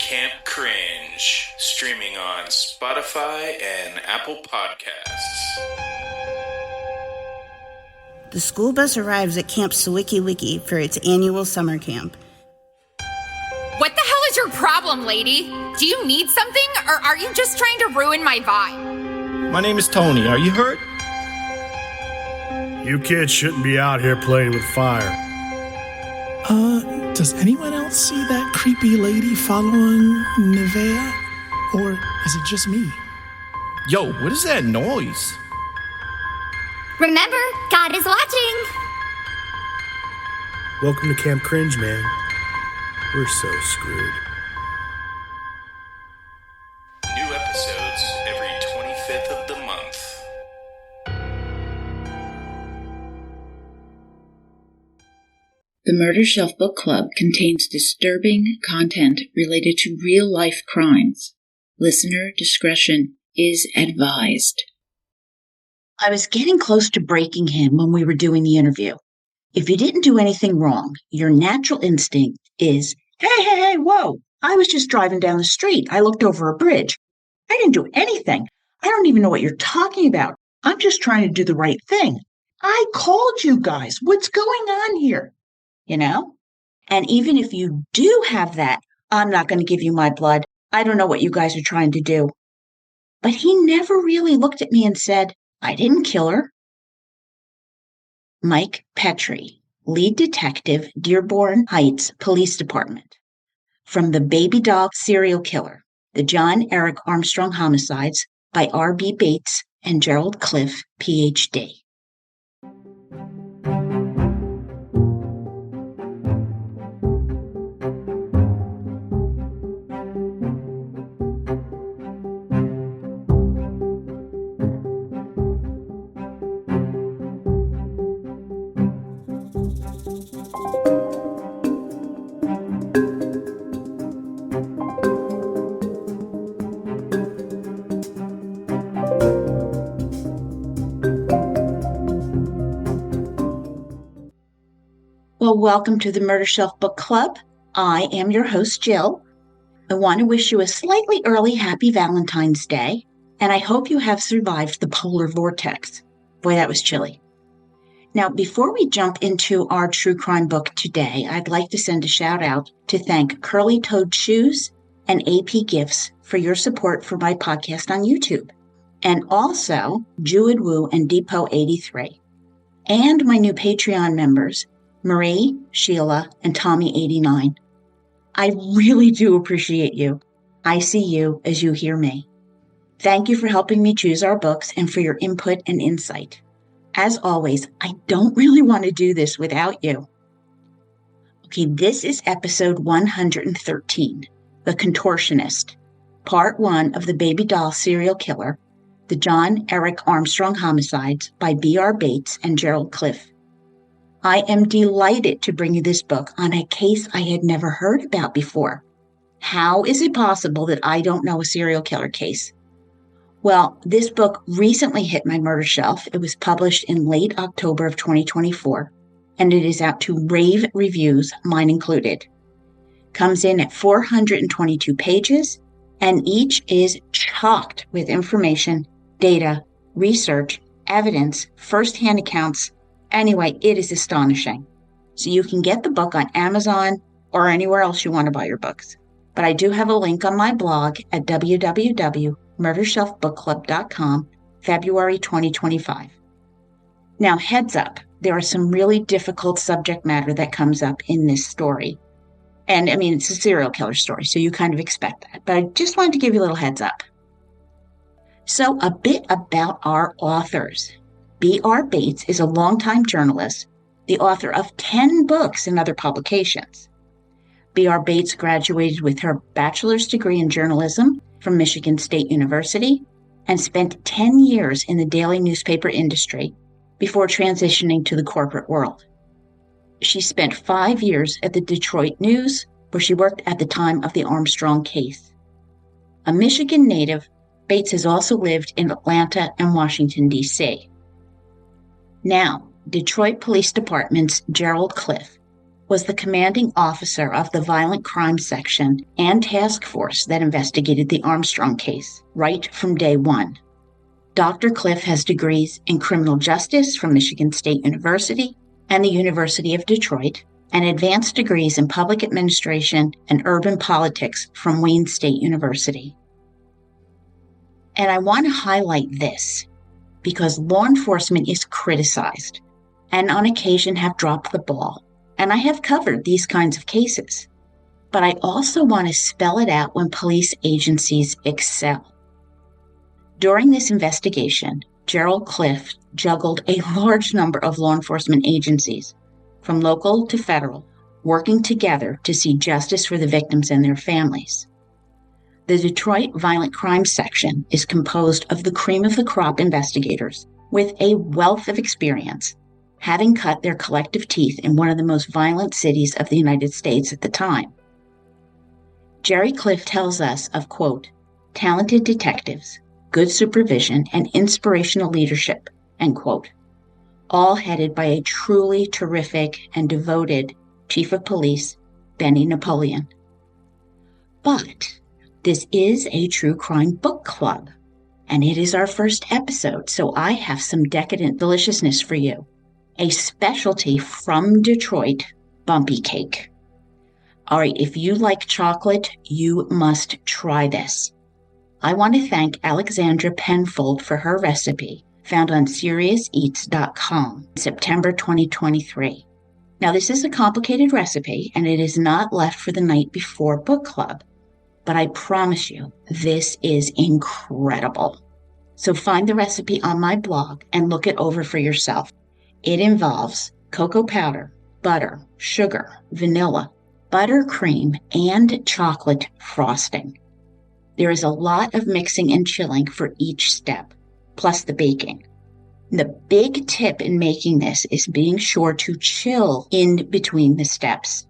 Camp Cringe, streaming on Spotify and Apple Podcasts. The school bus arrives at Camp Sawiki Wiki for its annual summer camp. What the hell is your problem, lady? Do you need something, or are you just trying to ruin my vibe? My name is Tony. Are you hurt? You kids shouldn't be out here playing with fire. Does anyone else see that creepy lady following Nevea? Or is it just me? Yo, what is that noise? Remember, God is watching. Welcome to Camp Cringe, man. We're so screwed. New episodes every 25th of the month. The Murder Shelf Book Club contains disturbing content related to real-life crimes. Listener discretion is advised. I was getting close to breaking him when we were doing the interview. If you didn't do anything wrong, your natural instinct is, hey, whoa, I was just driving down the street. I looked over a bridge. I didn't do anything. I don't even know what you're talking about. I'm just trying to do the right thing. I called you guys. What's going on here? You know? And even if you do have that, I'm not going to give you my blood. I don't know what you guys are trying to do. But he never really looked at me and said, I didn't kill her. Mike Petrie, lead detective, Dearborn Heights Police Department. From The Baby Doll Serial Killer, The John Eric Armstrong Homicides by R.B. Bates and Gerald Cliff, Ph.D. Well, welcome to the Murder Shelf Book Club. I am your host, Jill. I want to wish you a slightly early happy Valentine's Day, and I hope you have survived the polar vortex. Boy, that was chilly. Now, before we jump into our true crime book today, I'd like to send a shout out to thank Curly Toad Shoes and AP Gifts for your support for my podcast on YouTube, and also Jewid Wu and Depot83, and my new Patreon members, Marie, Sheila, and Tommy89. I really do appreciate you. I see you as you hear me. Thank you for helping me choose our books and for your input and insight. As always, I don't really want to do this without you. Okay, this is episode 113, The Contortionist, part 1 of The Baby Doll Serial Killer, The John Eric Armstrong Homicides by B.R. Bates and Gerald Cliff. I am delighted to bring you this book on a case I had never heard about before. How is it possible that I don't know a serial killer case? Well, this book recently hit my murder shelf. It was published in late October of 2024, and it is out to rave reviews, mine included. Comes in at 422 pages, and each is chocked with information, data, research, evidence, first-hand accounts. Anyway, it is astonishing. So you can get the book on Amazon or anywhere else you want to buy your books. But I do have a link on my blog at www.murdershelfbookclub.com, February 2025. Now, heads up, there are some really difficult subject matter that comes up in this story. And I mean, it's a serial killer story, so you kind of expect that. But I just wanted to give you a little heads up. So a bit about our authors. B.R. Bates is a longtime journalist, the author of 10 books and other publications. B.R. Bates graduated with her bachelor's degree in journalism from Michigan State University and spent 10 years in the daily newspaper industry before transitioning to the corporate world. She spent 5 years at the Detroit News, where she worked at the time of the Armstrong case. A Michigan native, Bates has also lived in Atlanta and Washington, D.C. Now, Detroit Police Department's Gerald Cliff was the commanding officer of the Violent Crime Section and task force that investigated the Armstrong case right from day one. Dr. Cliff has degrees in criminal justice from Michigan State University and the University of Detroit, and advanced degrees in public administration and urban politics from Wayne State University. And I want to highlight this because law enforcement is criticized and on occasion have dropped the ball. And I have covered these kinds of cases. But I also want to spell it out when police agencies excel. During this investigation, Gerald Cliff juggled a large number of law enforcement agencies, from local to federal, working together to see justice for the victims and their families. The Detroit Violent Crime Section is composed of the cream of the crop investigators with a wealth of experience, having cut their collective teeth in one of the most violent cities of the United States at the time. Jerry Cliff tells us of, quote, talented detectives, good supervision, and inspirational leadership, end quote, all headed by a truly terrific and devoted Chief of Police, Benny Napoleon. But this is a true crime book club, and it is our first episode, so I have some decadent deliciousness for you. A specialty from Detroit, bumpy cake. All right, if you like chocolate, you must try this. I want to thank Alexandra Penfold for her recipe, found on SeriousEats.com, September 2023. Now, this is a complicated recipe, and it is not left for the night before book club. But I promise you, this is incredible. So find the recipe on my blog and look it over for yourself. It involves cocoa powder, butter, sugar, vanilla, buttercream, and chocolate frosting. There is a lot of mixing and chilling for each step, plus the baking. The big tip in making this is being sure to chill in between the steps.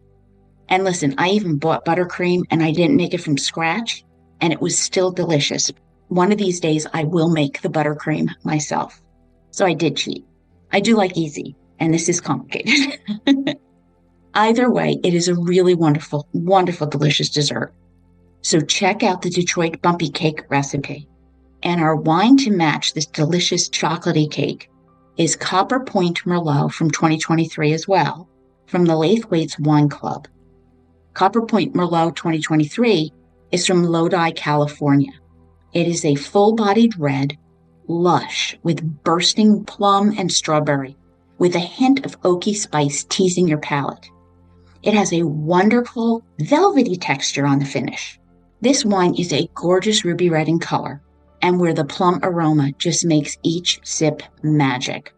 And listen, I even bought buttercream and I didn't make it from scratch, and it was still delicious. One of these days I will make the buttercream myself. So I did cheat. I do like easy, and this is complicated. Either way, it is a really wonderful, wonderful, delicious dessert. So check out the Detroit Bumpy Cake recipe. And our wine to match this delicious chocolatey cake is Copper Point Merlot from 2023 as well, from the Lathwaites Wine Club. Copper Point Merlot 2023 is from Lodi, California. It is a full-bodied red, lush, with bursting plum and strawberry, with a hint of oaky spice teasing your palate. It has a wonderful, velvety texture on the finish. This wine is a gorgeous ruby red in color, and where the plum aroma just makes each sip magic.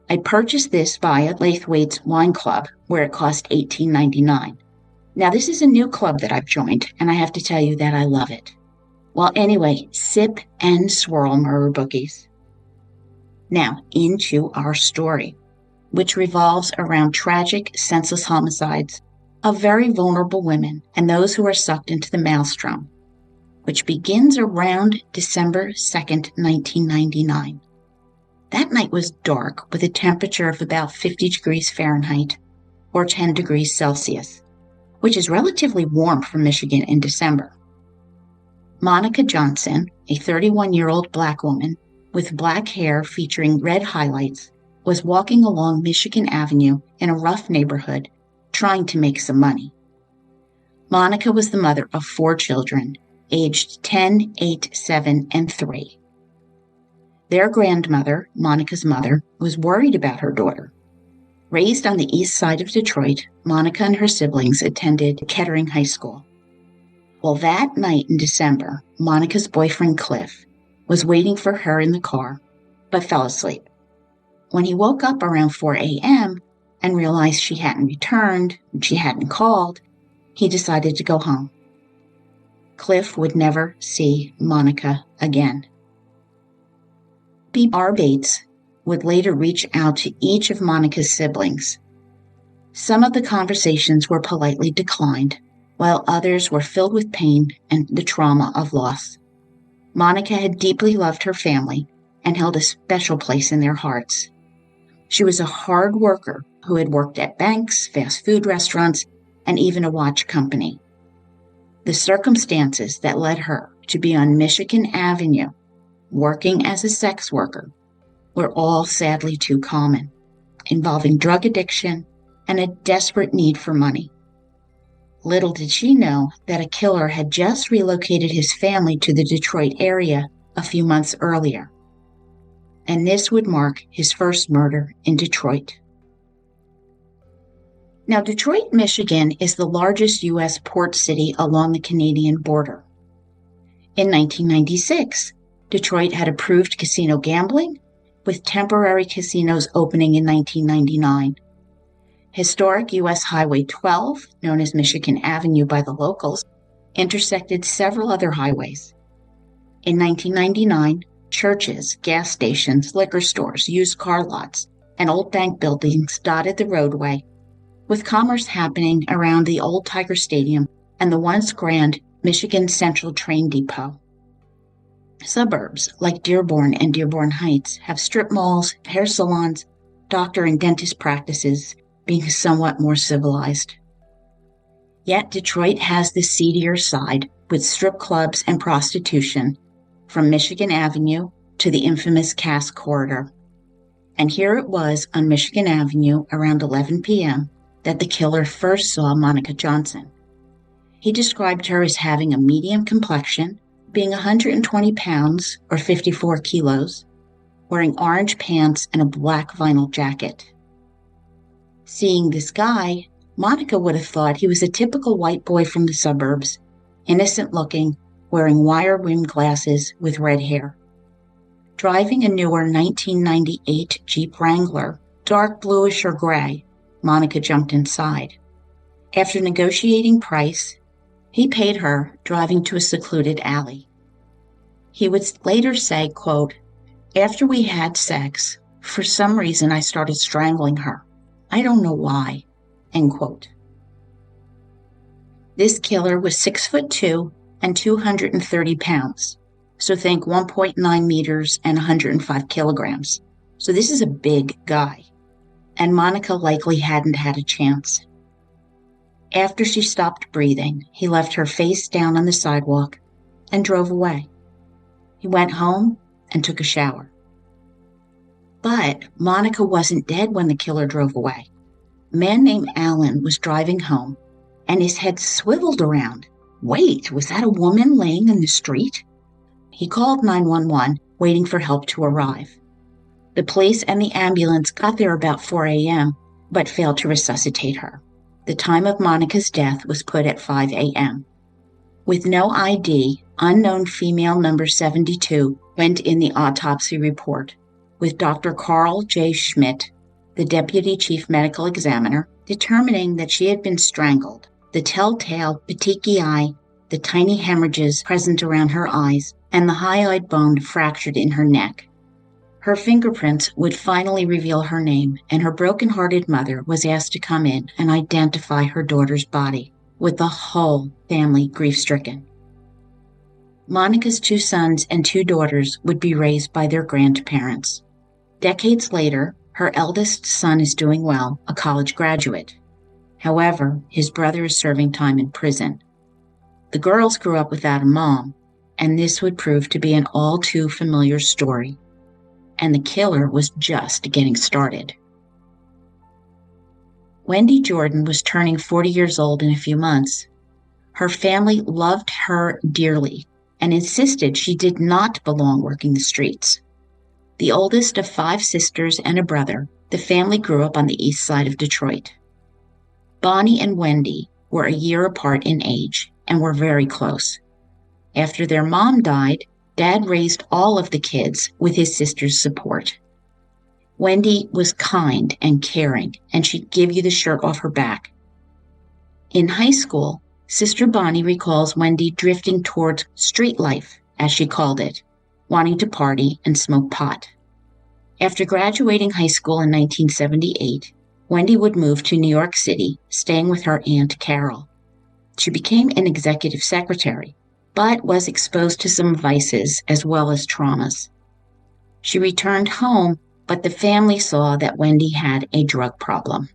I purchased this via Lathwaites Wine Club, where it cost $18.99. Now, this is a new club that I've joined, and I have to tell you that I love it. Well, anyway, sip and swirl, murder bookies. Now, into our story, which revolves around tragic, senseless homicides of very vulnerable women and those who are sucked into the maelstrom, which begins around December 2nd, 1999. That night was dark with a temperature of about 50 degrees Fahrenheit or 10 degrees Celsius, which is relatively warm for Michigan in December. Monica Johnson, a 31-year-old Black woman with black hair featuring red highlights, was walking along Michigan Avenue in a rough neighborhood trying to make some money. Monica was the mother of 4 children, aged 10, 8, 7, and 3. Their grandmother, Monica's mother, was worried about her daughter. Raised on the east side of Detroit, Monica and her siblings attended Kettering High School. Well, that night in December, Monica's boyfriend, Cliff, was waiting for her in the car, but fell asleep. When he woke up around 4 a.m. and realized she hadn't returned and she hadn't called, he decided to go home. Cliff would never see Monica again. B.R. Bates would later reach out to each of Monica's siblings. Some of the conversations were politely declined, while others were filled with pain and the trauma of loss. Monica had deeply loved her family and held a special place in their hearts. She was a hard worker who had worked at banks, fast food restaurants, and even a watch company. The circumstances that led her to be on Michigan Avenue, working as a sex worker, were all sadly too common, involving drug addiction and a desperate need for money. Little did she know that a killer had just relocated his family to the Detroit area a few months earlier, and this would mark his first murder in Detroit. Now, Detroit, Michigan is the largest U.S. port city along the Canadian border. In 1996, Detroit had approved casino gambling, with temporary casinos opening in 1999. Historic U.S. Highway 12, known as Michigan Avenue by the locals, intersected several other highways. In 1999, churches, gas stations, liquor stores, used car lots, and old bank buildings dotted the roadway, with commerce happening around the old Tiger Stadium and the once grand Michigan Central Train Depot. Suburbs like Dearborn and Dearborn Heights have strip malls, hair salons, doctor and dentist practices, being somewhat more civilized. Yet Detroit has the seedier side, with strip clubs and prostitution, from Michigan Avenue to the infamous Cass Corridor. And here it was on Michigan Avenue around 11 p.m. that the killer first saw Monica Johnson. He described her as having a medium complexion, being 120 pounds or 54 kilos, wearing orange pants and a black vinyl jacket. Seeing this guy, Monica would have thought he was a typical white boy from the suburbs, innocent looking, wearing wire-rimmed glasses with red hair. Driving a newer 1998 Jeep Wrangler, dark bluish or gray, Monica jumped inside. After negotiating price, he paid her, driving to a secluded alley. He would later say, quote, "After we had sex, for some reason I started strangling her. I don't know why," end quote. This killer was 6'2" and 230 pounds. So think 1.9 meters and 105 kilograms. So this is a big guy. And Monica likely hadn't had a chance. After she stopped breathing, he left her face down on the sidewalk and drove away. He went home and took a shower. But Monica wasn't dead when the killer drove away. A man named Alan was driving home, and his head swiveled around. Wait, was that a woman laying in the street? He called 911, waiting for help to arrive. The police and the ambulance got there about 4 a.m., but failed to resuscitate her. The time of Monica's death was put at 5 a.m. With no ID, unknown female number 72 went in the autopsy report, with Dr. Carl J. Schmidt, the deputy chief medical examiner, determining that she had been strangled. The telltale petechiae, the tiny hemorrhages present around her eyes, and the hyoid bone fractured in her neck. Her fingerprints would finally reveal her name, and her broken-hearted mother was asked to come in and identify her daughter's body, with the whole family grief-stricken. Monica's 2 sons and 2 daughters would be raised by their grandparents. Decades later, her eldest son is doing well, a college graduate. However, his brother is serving time in prison. The girls grew up without a mom, and this would prove to be an all too familiar story. And the killer was just getting started. Wendy Jordan was turning 40 years old in a few months. Her family loved her dearly and insisted she did not belong working the streets. The oldest of 5 sisters and a brother, the family grew up on the east side of Detroit. Bonnie and Wendy were a year apart in age and were very close. After their mom died, Dad raised all of the kids with his sister's support. Wendy was kind and caring, and she'd give you the shirt off her back. In high school, Sister Bonnie recalls Wendy drifting towards street life, as she called it, wanting to party and smoke pot. After graduating high school in 1978, Wendy would move to New York City, staying with her Aunt Carol. She became an executive secretary, but was exposed to some vices as well as traumas. She returned home But the family saw that Wendy had a drug problem.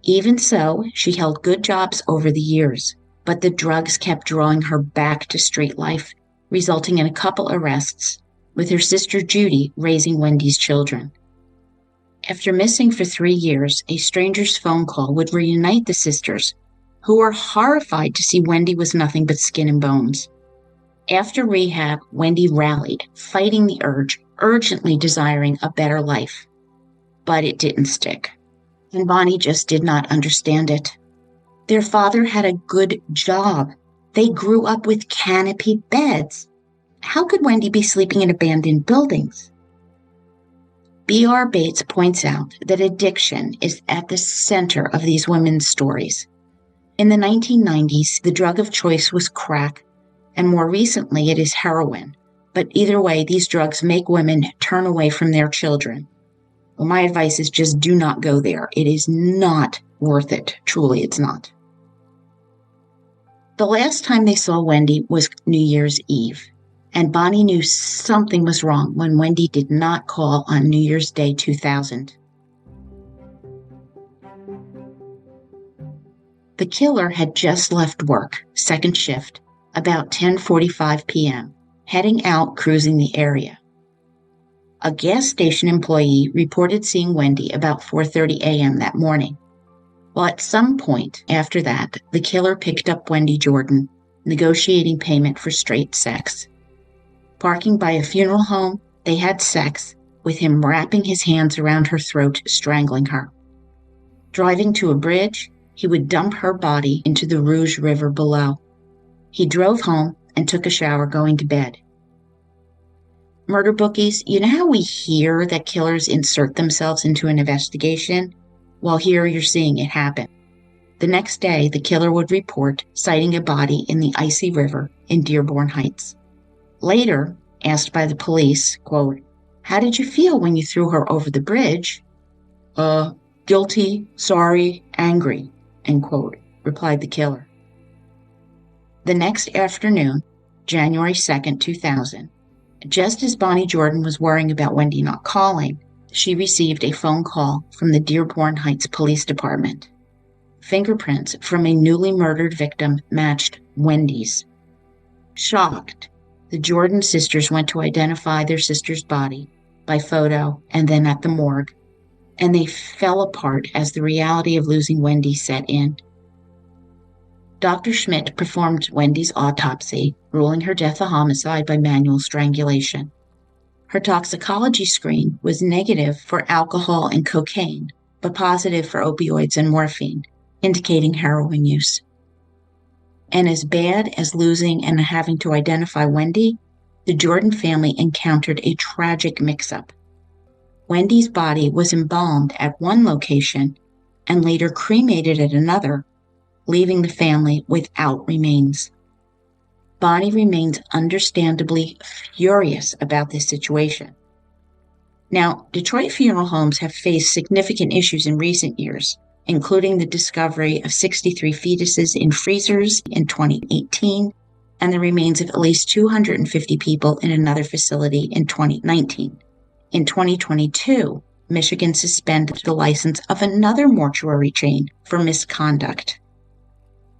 Even so, she held good jobs over the years, but the drugs kept drawing her back to street life, resulting in a couple arrests, with her sister Judy raising Wendy's children. After missing for 3 years, a stranger's phone call would reunite the sisters, who were horrified to see Wendy was nothing but skin and bones. After rehab, Wendy rallied, fighting the urge, urgently desiring a better life. But it didn't stick. And Bonnie just did not understand it. Their father had a good job. They grew up with canopy beds. How could Wendy be sleeping in abandoned buildings? B.R. Bates points out that addiction is at the center of these women's stories. In the 1990s, the drug of choice was crack, and more recently it is heroin. But either way, these drugs make women turn away from their children. Well, my advice is just do not go there. It is not worth it. Truly, it's not. The last time they saw Wendy was New Year's Eve, and Bonnie knew something was wrong when Wendy did not call on New Year's Day 2000. The killer had just left work, second shift, about 10:45 p.m., heading out cruising the area. A gas station employee reported seeing Wendy about 4:30 a.m. that morning. Well, at some point after that, the killer picked up Wendy Jordan, negotiating payment for straight sex. Parking by a funeral home, they had sex, with him wrapping his hands around her throat, strangling her. Driving to a bridge, he would dump her body into the Rouge River below. He drove home and took a shower, going to bed. Murder bookies, you know how we hear that killers insert themselves into an investigation? Well, here you're seeing it happen. The next day, the killer would report sighting a body in the icy river in Dearborn Heights. Later, asked by the police, quote, "How did you feel when you threw her over the bridge?" Guilty, sorry, angry, end quote, replied the killer. The next afternoon, January 2nd, 2000, just as Bonnie Jordan was worrying about Wendy not calling, she received a phone call from the Dearborn Heights Police Department. Fingerprints from a newly murdered victim matched Wendy's. Shocked, the Jordan sisters went to identify their sister's body by photo and then at the morgue, and they fell apart as the reality of losing Wendy set in. Dr. Schmidt performed Wendy's autopsy, ruling her death a homicide by manual strangulation. Her toxicology screen was negative for alcohol and cocaine, but positive for opioids and morphine, indicating heroin use. And as bad as losing and having to identify Wendy, the Jordan family encountered a tragic mix-up. Wendy's body was embalmed at one location and later cremated at another, leaving the family without remains. Bonnie remains understandably furious about this situation. Now, Detroit funeral homes have faced significant issues in recent years, including the discovery of 63 fetuses in freezers in 2018 and the remains of at least 250 people in another facility in 2019. In 2022, Michigan suspended the license of another mortuary chain for misconduct.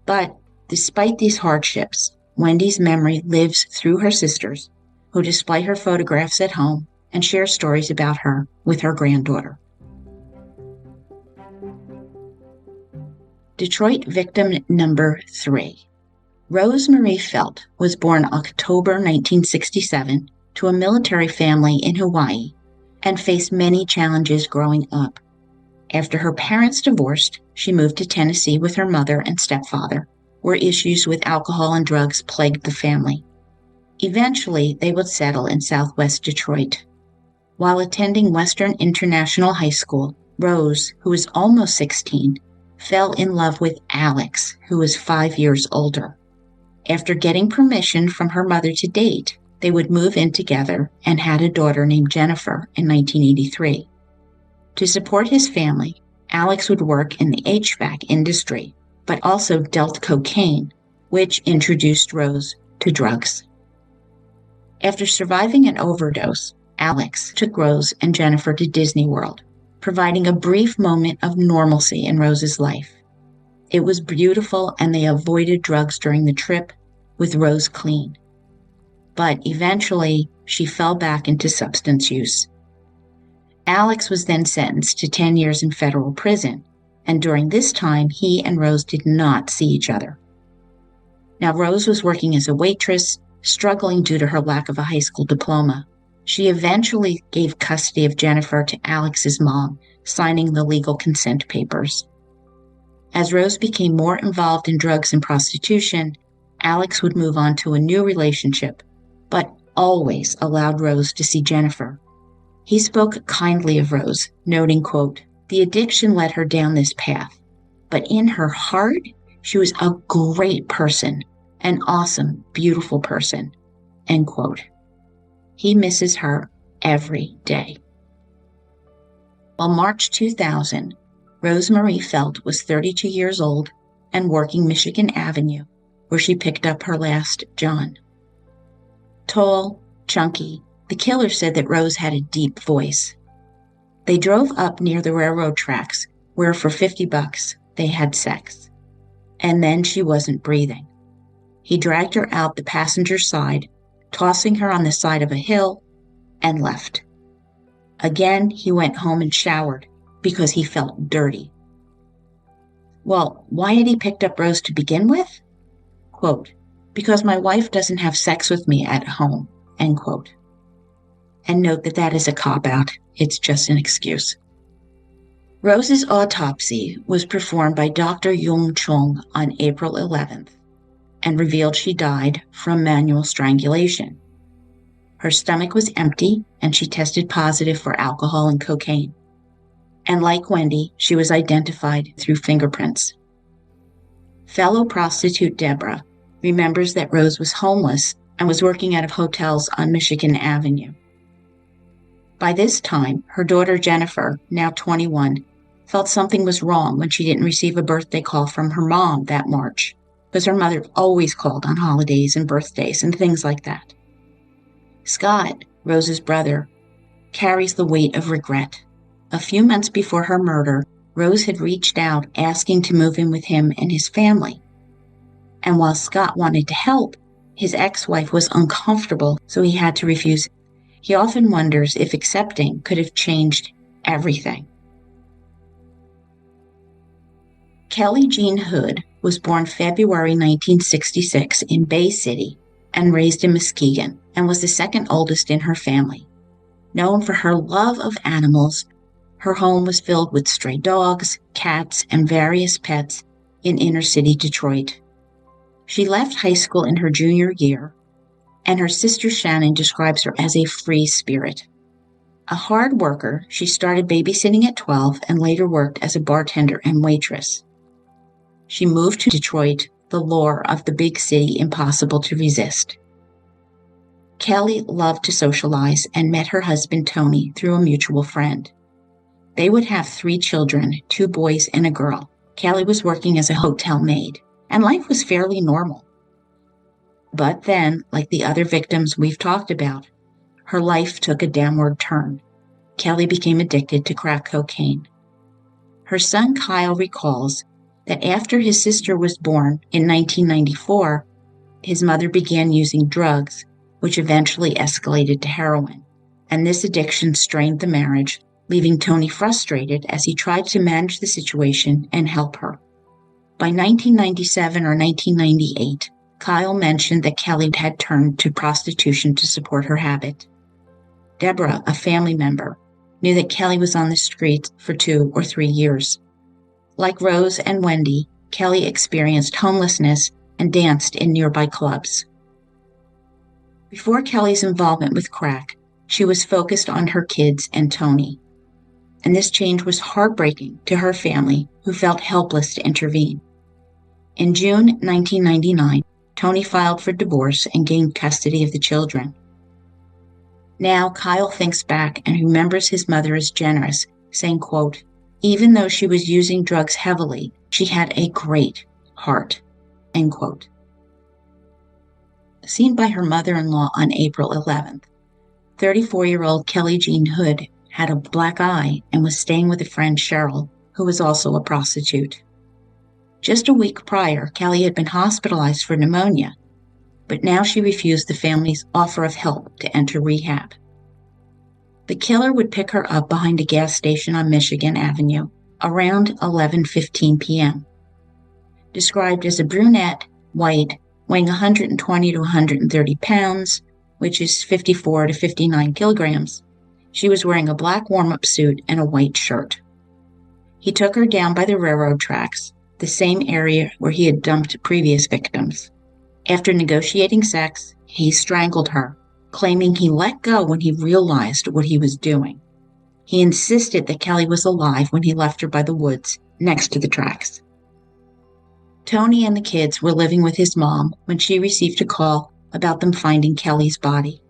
But despite these hardships, Wendy's memory lives through her sisters, who display her photographs at home and share stories about her with her granddaughter. Detroit victim number 3. Rose Marie Felt was born October 1967 to a military family in Hawaii and faced many challenges growing up. After her parents divorced, she moved to Tennessee with her mother and stepfather, where issues with alcohol and drugs plagued the family. Eventually, they would settle in southwest Detroit. While attending Western International High School, Rose, who was almost 16, fell in love with Alex, who was 5 years older. After getting permission from her mother to date, they would move in together and had a daughter named Jennifer in 1983. To support his family, Alex would work in the HVAC industry, but also dealt cocaine, which introduced Rose to drugs. After surviving an overdose, Alex took Rose and Jennifer to Disney World, providing a brief moment of normalcy in Rose's life. It was beautiful, and they avoided drugs during the trip, with Rose clean. But eventually, she fell back into substance use. Alex was then sentenced to 10 years in federal prison, and during this time, he and Rose did not see each other. Now, Rose was working as a waitress, struggling due to her lack of a high school diploma. She eventually gave custody of Jennifer to Alex's mom, signing the legal consent papers. As Rose became more involved in drugs and prostitution, Alex would move on to a new relationship, but always allowed Rose to see Jennifer. He spoke kindly of Rose, noting, quote, "The addiction led her down this path, but in her heart, she was a great person, an awesome, beautiful person," end quote. He misses her every day. Well, March 2000, Rosemarie Felt was 32 years old and working Michigan Avenue, where she picked up her last John. Tall, chunky, the killer said that Rose had a deep voice. They drove up near the railroad tracks, where for $50 they had sex. And then she wasn't breathing. He dragged her out the passenger side, tossing her on the side of a hill, and left. Again, he went home and showered because he felt dirty. Well, why had he picked up Rose to begin with? Quote, "Because my wife doesn't have sex with me at home," end quote. And note that that is a cop-out. It's just an excuse. Rose's autopsy was performed by Dr. Yung Chung on April 11th and revealed she died from manual strangulation. Her stomach was empty, and she tested positive for alcohol and cocaine. And like Wendy, she was identified through fingerprints. Fellow prostitute Deborah remembers that Rose was homeless and was working out of hotels on Michigan Avenue. By this time, her daughter Jennifer, now 21, felt something was wrong when she didn't receive a birthday call from her mom that March, because her mother always called on holidays and birthdays and things like that. Scott, Rose's brother, carries the weight of regret. A few months before her murder, Rose had reached out asking to move in with him and his family. And while Scott wanted to help, his ex-wife was uncomfortable, so he had to refuse. He often wonders if accepting could have changed everything. Kelly Jean Hood was born February 1966 in Bay City and raised in Muskegon, and was the second oldest in her family. Known for her love of animals, her home was filled with stray dogs, cats, and various pets in inner-city Detroit. She left high school in her junior year, and her sister Shannon describes her as a free spirit. A hard worker, she started babysitting at 12 and later worked as a bartender and waitress. She moved to Detroit, the lure of the big city impossible to resist. Kelly loved to socialize and met her husband Tony through a mutual friend. They would have 3 children, 2 boys and a girl. Kelly was working as a hotel maid, and life was fairly normal. But then, like the other victims we've talked about, her life took a downward turn. Kelly became addicted to crack cocaine. Her son Kyle recalls that after his sister was born in 1994, his mother began using drugs, which eventually escalated to heroin. And this addiction strained the marriage, leaving Tony frustrated as he tried to manage the situation and help her. By 1997 or 1998, Kyle mentioned that Kelly had turned to prostitution to support her habit. Deborah, a family member, knew that Kelly was on the streets for 2 or 3 years. Like Rose and Wendy, Kelly experienced homelessness and danced in nearby clubs. Before Kelly's involvement with crack, she was focused on her kids and Tony. And this change was heartbreaking to her family, who felt helpless to intervene. In June 1999, Tony filed for divorce and gained custody of the children. Now, Kyle thinks back and remembers his mother as generous, saying, quote, "Even though she was using drugs heavily, she had a great heart," end quote. Seen by her mother-in-law on April 11th, 34-year-old Kelly Jean Hood had a black eye and was staying with a friend, Cheryl, who was also a prostitute. Just a week prior, Kelly had been hospitalized for pneumonia, but now she refused the family's offer of help to enter rehab. The killer would pick her up behind a gas station on Michigan Avenue around 11:15 p.m. Described as a brunette, white, weighing 120 to 130 pounds, which is 54 to 59 kilograms, she was wearing a black warm-up suit and a white shirt. He took her down by the railroad tracks, the same area where he had dumped previous victims. After negotiating sex, he strangled her, claiming he let go when he realized what he was doing. He insisted that Kelly was alive when he left her by the woods next to the tracks. Tony and the kids were living with his mom when she received a call about them finding Kelly's body.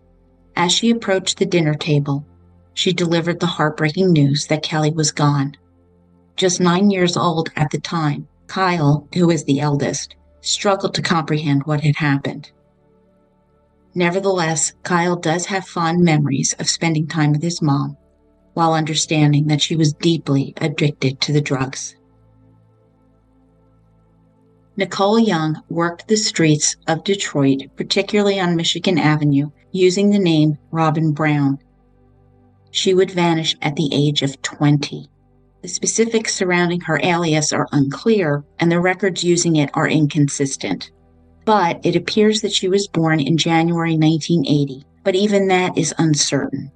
As she approached the dinner table, she delivered the heartbreaking news that Kelly was gone. Just 9 years old at the time, Kyle, who was the eldest, struggled to comprehend what had happened. Nevertheless, Kyle does have fond memories of spending time with his mom, while understanding that she was deeply addicted to the drugs. Nicole Young worked the streets of Detroit, particularly on Michigan Avenue, using the name Robin Brown. She would vanish at the age of 20. The specifics surrounding her alias are unclear, and the records using it are inconsistent. But it appears that she was born in January 1980, but even that is uncertain.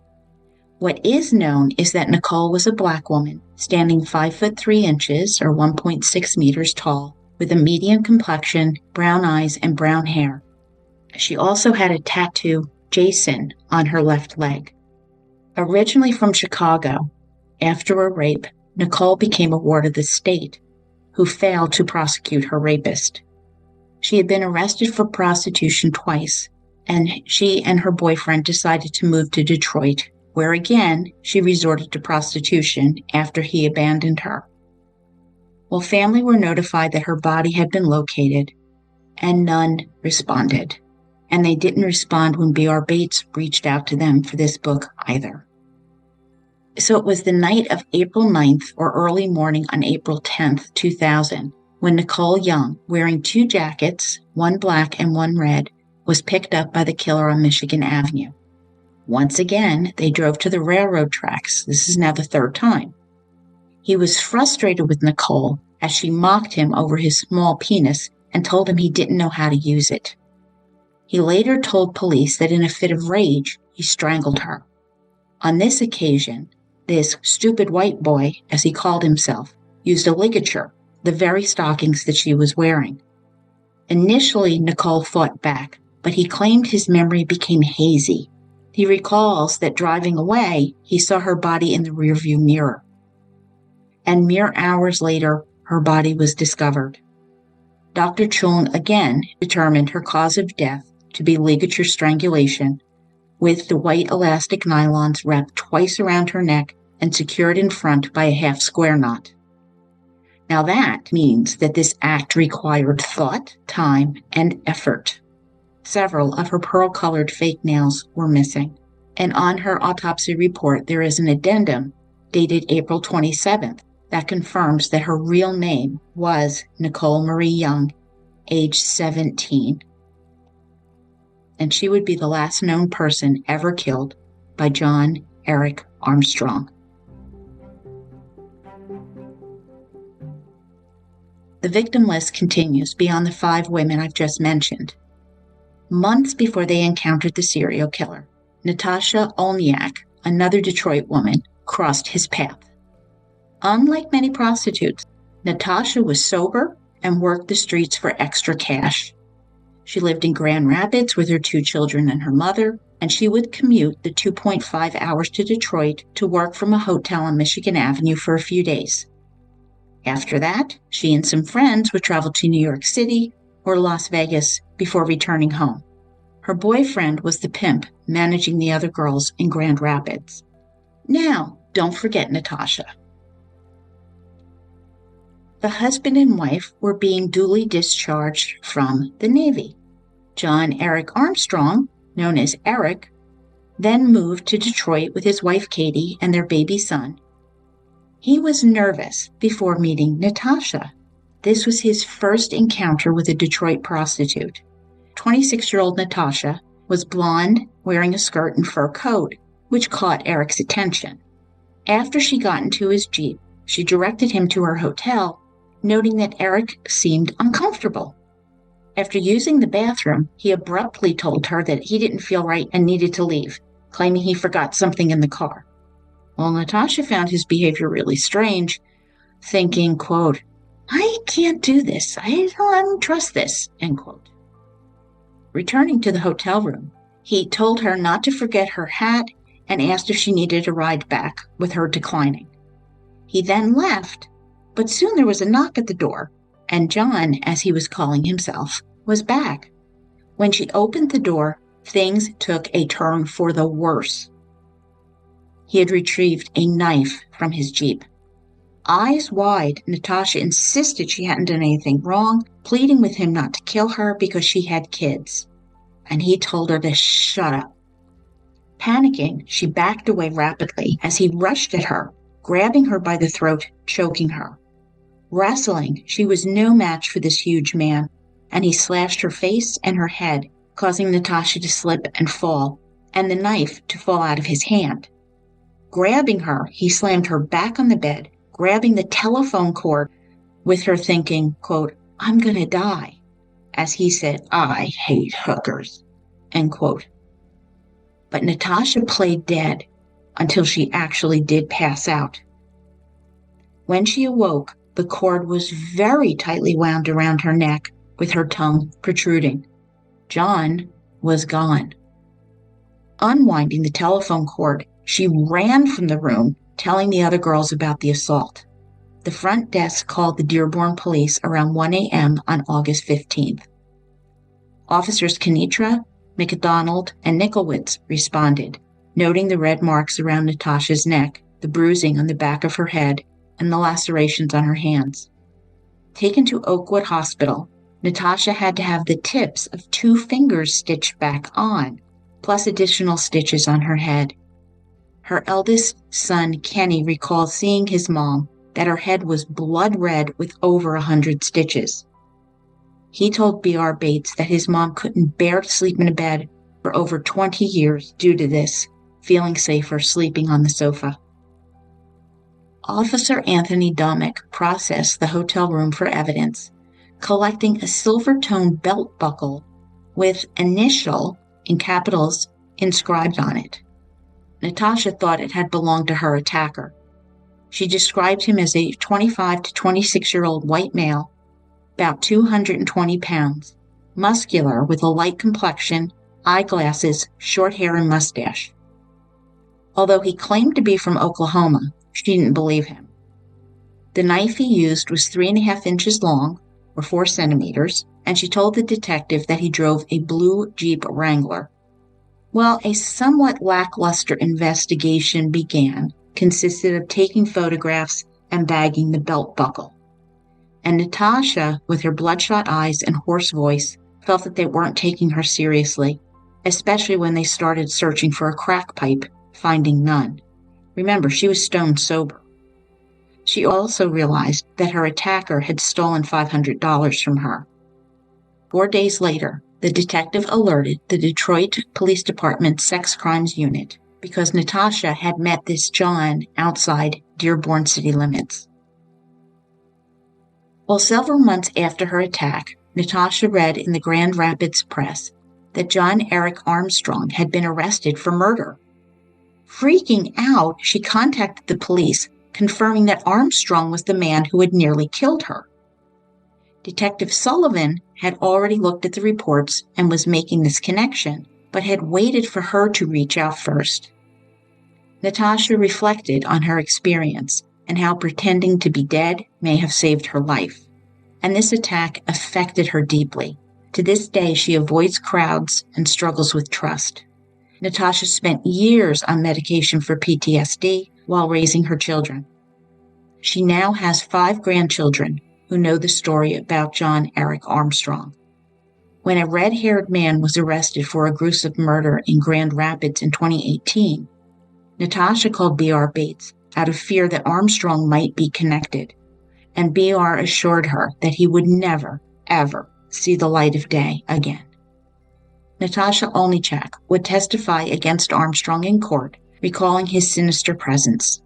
What is known is that Nicole was a black woman, standing 5'3" or 1.6 meters tall, with a medium complexion, brown eyes, and brown hair. She also had a tattoo, Jason, on her left leg. Originally from Chicago, after a rape, Nicole became a ward of the state, who failed to prosecute her rapist. She had been arrested for prostitution twice, and she and her boyfriend decided to move to Detroit, where again she resorted to prostitution after he abandoned her. Well, family were notified that her body had been located, and none responded. And they didn't respond when B.R. Bates reached out to them for this book either. So it was the night of April 9th or early morning on April 10th, 2000, when Nicole Young, wearing 2 jackets, one black and one red, was picked up by the killer on Michigan Avenue. Once again, they drove to the railroad tracks. This is now the 3rd time. He was frustrated with Nicole as she mocked him over his small penis and told him he didn't know how to use it. He later told police that in a fit of rage, he strangled her. On this occasion, this stupid white boy, as he called himself, used a ligature, the very stockings that she was wearing. Initially, Nicole fought back, but he claimed his memory became hazy. He recalls that driving away, he saw her body in the rearview mirror. And mere hours later, her body was discovered. Dr. Chuln again determined her cause of death to be ligature strangulation, with the white elastic nylons wrapped twice around her neck and secured in front by a half-square knot. Now that means that this act required thought, time, and effort. Several of her pearl-colored fake nails were missing, and on her autopsy report there is an addendum dated April 27th that confirms that her real name was Nicole Marie Young, age 17. And she would be the last known person ever killed by John Eric Armstrong. The victim list continues beyond the 5 women I've just mentioned. Months before they encountered the serial killer, Natasha Olniak, another Detroit woman, crossed his path. Unlike many prostitutes, Natasha was sober and worked the streets for extra cash. She lived in Grand Rapids with her 2 children and her mother, and she would commute the 2.5 hours to Detroit to work from a hotel on Michigan Avenue for a few days. After that, she and some friends would travel to New York City or Las Vegas before returning home. Her boyfriend was the pimp managing the other girls in Grand Rapids. Now, don't forget Natasha. The husband and wife were being duly discharged from the Navy. John Eric Armstrong, known as Eric, then moved to Detroit with his wife Katie and their baby son. He was nervous before meeting Natasha. This was his first encounter with a Detroit prostitute. 26-year-old Natasha was blonde, wearing a skirt and fur coat, which caught Eric's attention. After she got into his Jeep, she directed him to her hotel, noting that Eric seemed uncomfortable. After using the bathroom, he abruptly told her that he didn't feel right and needed to leave, claiming he forgot something in the car. Well, Natasha found his behavior really strange, thinking, quote, "I can't do this. I don't trust this," end quote. Returning to the hotel room, he told her not to forget her hat and asked if she needed a ride back, with her declining. He then left, but soon there was a knock at the door, and John, as he was calling himself, was back. When she opened the door, things took a turn for the worse. He had retrieved a knife from his Jeep. Eyes wide, Natasha insisted she hadn't done anything wrong, pleading with him not to kill her because she had kids. And he told her to shut up. Panicking, she backed away rapidly as he rushed at her, grabbing her by the throat, choking her. Wrestling, she was no match for this huge man, and he slashed her face and her head, causing Natasha to slip and fall, and the knife to fall out of his hand. Grabbing her, he slammed her back on the bed, grabbing the telephone cord, with her thinking, quote, "I'm gonna die." As he said, "I hate hookers," end quote. But Natasha played dead until she actually did pass out. When she awoke, the cord was very tightly wound around her neck, with her tongue protruding. John was gone. Unwinding the telephone cord, she ran from the room, telling the other girls about the assault. The front desk called the Dearborn police around 1 a.m. on August 15th. Officers Kenitra, McDonald, and Nicholwitz responded, noting the red marks around Natasha's neck, the bruising on the back of her head, and the lacerations on her hands. Taken to Oakwood Hospital, Natasha had to have the tips of 2 fingers stitched back on, plus additional stitches on her head. Her eldest son, Kenny, recalled seeing his mom, that her head was blood red with over 100 stitches. He told B.R. Bates that his mom couldn't bear to sleep in a bed for over 20 years due to this, feeling safer sleeping on the sofa. Officer Anthony Domick processed the hotel room for evidence, collecting a silver-toned belt buckle with initial, in capitals, inscribed on it. Natasha thought it had belonged to her attacker. She described him as a 25 to 26-year-old white male, about 220 pounds, muscular with a light complexion, eyeglasses, short hair, and mustache. Although he claimed to be from Oklahoma, she didn't believe him. The knife he used was 3.5 inches long, or 4 centimeters, and she told the detective that he drove a blue Jeep Wrangler. Well, a somewhat lackluster investigation began, consisted of taking photographs and bagging the belt buckle. And Natasha, with her bloodshot eyes and hoarse voice, felt that they weren't taking her seriously, especially when they started searching for a crack pipe, finding none. Remember, she was stone sober. She also realized that her attacker had stolen $500 from her. 4 days later, the detective alerted the Detroit Police Department's Sex Crimes Unit because Natasha had met this John outside Dearborn city limits. Well, several months after her attack, Natasha read in the Grand Rapids Press that John Eric Armstrong had been arrested for murder. Freaking out, she contacted the police, confirming that Armstrong was the man who had nearly killed her. Detective Sullivan had already looked at the reports and was making this connection, but had waited for her to reach out first. Natasha reflected on her experience and how pretending to be dead may have saved her life. And this attack affected her deeply. To this day, she avoids crowds and struggles with trust. Natasha spent years on medication for PTSD while raising her children. She now has 5 grandchildren who know the story about John Eric Armstrong. When a red-haired man was arrested for a gruesome murder in Grand Rapids in 2018, Natasha called B.R. Bates out of fear that Armstrong might be connected, and B.R. assured her that he would never, ever see the light of day again. Natasha Olnichak would testify against Armstrong in court, recalling his sinister presence.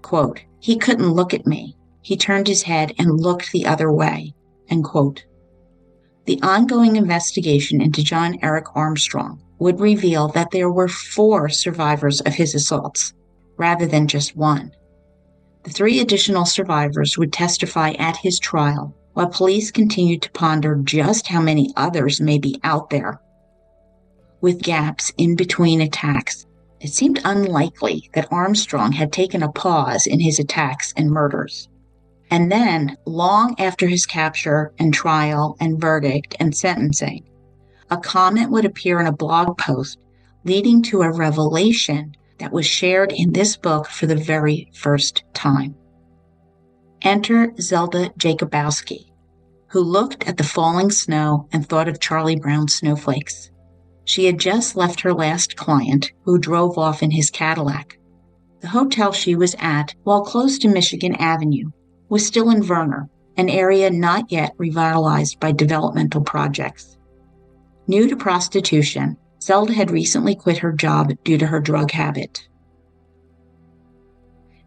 Quote, "He couldn't look at me. He turned his head and looked the other way." End quote. The ongoing investigation into John Eric Armstrong would reveal that there were 4 survivors of his assaults, rather than just 1. The 3 additional survivors would testify at his trial, while police continued to ponder just how many others may be out there. With gaps in between attacks, it seemed unlikely that Armstrong had taken a pause in his attacks and murders. And then, long after his capture and trial and verdict and sentencing, a comment would appear in a blog post leading to a revelation that was shared in this book for the very first time. Enter Zelda Jacobowski, who looked at the falling snow and thought of Charlie Brown's snowflakes. She had just left her last client, who drove off in his Cadillac. The hotel she was at, while close to Michigan Avenue, was still in Verner, an area not yet revitalized by developmental projects. New to prostitution, Zelda had recently quit her job due to her drug habit.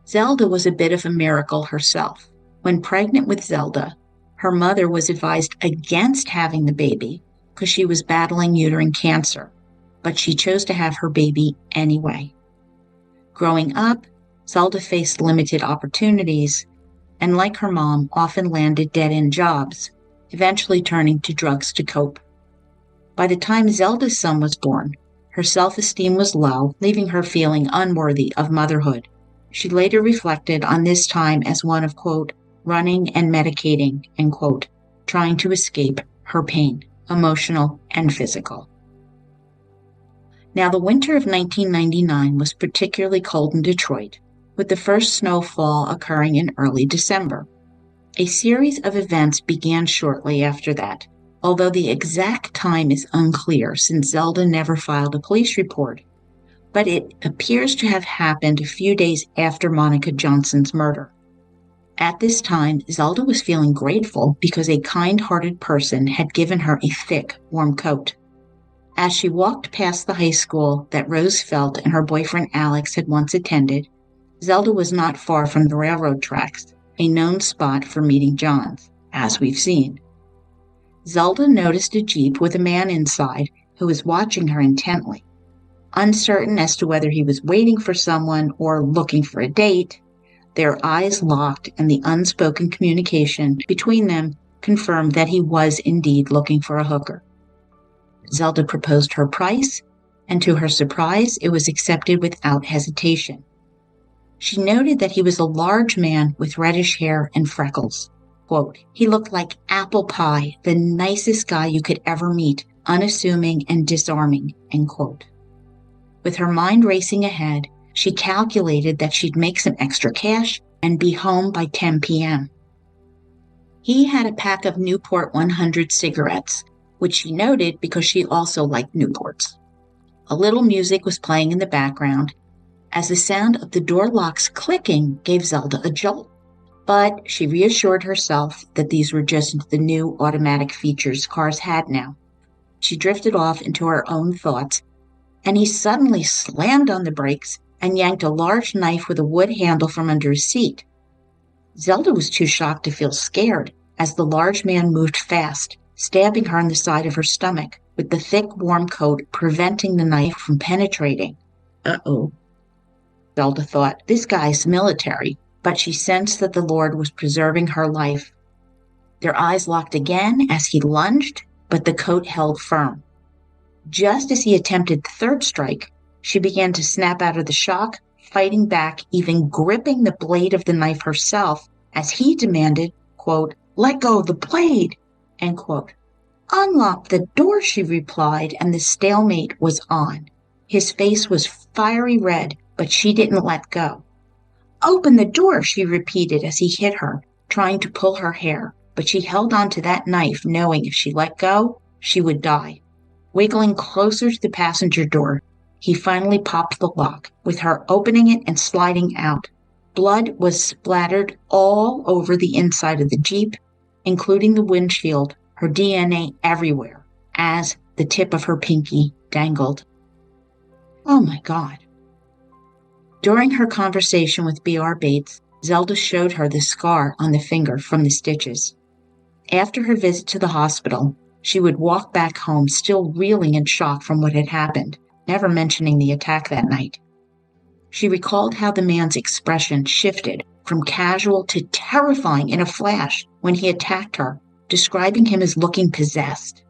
Zelda was a bit of a miracle herself. When pregnant with Zelda, her mother was advised against having the baby because she was battling uterine cancer, but she chose to have her baby anyway. Growing up, Zelda faced limited opportunities, and like her mom, often landed dead-end jobs, eventually turning to drugs to cope. By the time Zelda's son was born, her self-esteem was low, leaving her feeling unworthy of motherhood. She later reflected on this time as one of, quote, running and medicating, end quote, trying to escape her pain, emotional and physical. Now, the winter of 1999 was particularly cold in Detroit, with the first snowfall occurring in early December. A series of events began shortly after that, although the exact time is unclear since Zelda never filed a police report, but it appears to have happened a few days after Monica Johnson's murder. At this time, Zelda was feeling grateful because a kind-hearted person had given her a thick, warm coat. As she walked past the high school that Rose Felt and her boyfriend Alex had once attended, Zelda was not far from the railroad tracks, a known spot for meeting Johns, as we've seen. Zelda noticed a Jeep with a man inside who was watching her intently. Uncertain as to whether he was waiting for someone or looking for a date, their eyes locked and the unspoken communication between them confirmed that he was indeed looking for a hooker. Zelda proposed her price, and to her surprise, it was accepted without hesitation. She noted that he was a large man with reddish hair and freckles. Quote, "He looked like apple pie, the nicest guy you could ever meet, unassuming and disarming," end quote. With her mind racing ahead, she calculated that she'd make some extra cash and be home by 10 p.m. He had a pack of Newport 100 cigarettes, which she noted because she also liked Newports. A little music was playing in the background, as the sound of the door locks clicking gave Zelda a jolt. But she reassured herself that these were just the new automatic features cars had now. She drifted off into her own thoughts, and he suddenly slammed on the brakes and yanked a large knife with a wood handle from under his seat. Zelda was too shocked to feel scared as the large man moved fast, stabbing her in the side of her stomach, with the thick, warm coat preventing the knife from penetrating. Uh-oh. Zelda thought, this guy's military, but she sensed that the Lord was preserving her life. Their eyes locked again as he lunged, but the coat held firm. Just as he attempted the third strike, she began to snap out of the shock, fighting back, even gripping the blade of the knife herself, as he demanded, quote, "Let go of the blade," end quote. "Unlock the door," she replied, and the stalemate was on. His face was fiery red, but she didn't let go. "Open the door," she repeated as he hit her, trying to pull her hair, but she held on to that knife knowing if she let go, she would die. Wiggling closer to the passenger door, he finally popped the lock, with her opening it and sliding out. Blood was splattered all over the inside of the Jeep, including the windshield, her DNA everywhere, as the tip of her pinky dangled. Oh my God. During her conversation with B.R. Bates, Zelda showed her the scar on the finger from the stitches. After her visit to the hospital, she would walk back home still reeling in shock from what had happened, never mentioning the attack that night. She recalled how the man's expression shifted from casual to terrifying in a flash when he attacked her, describing him as looking possessed.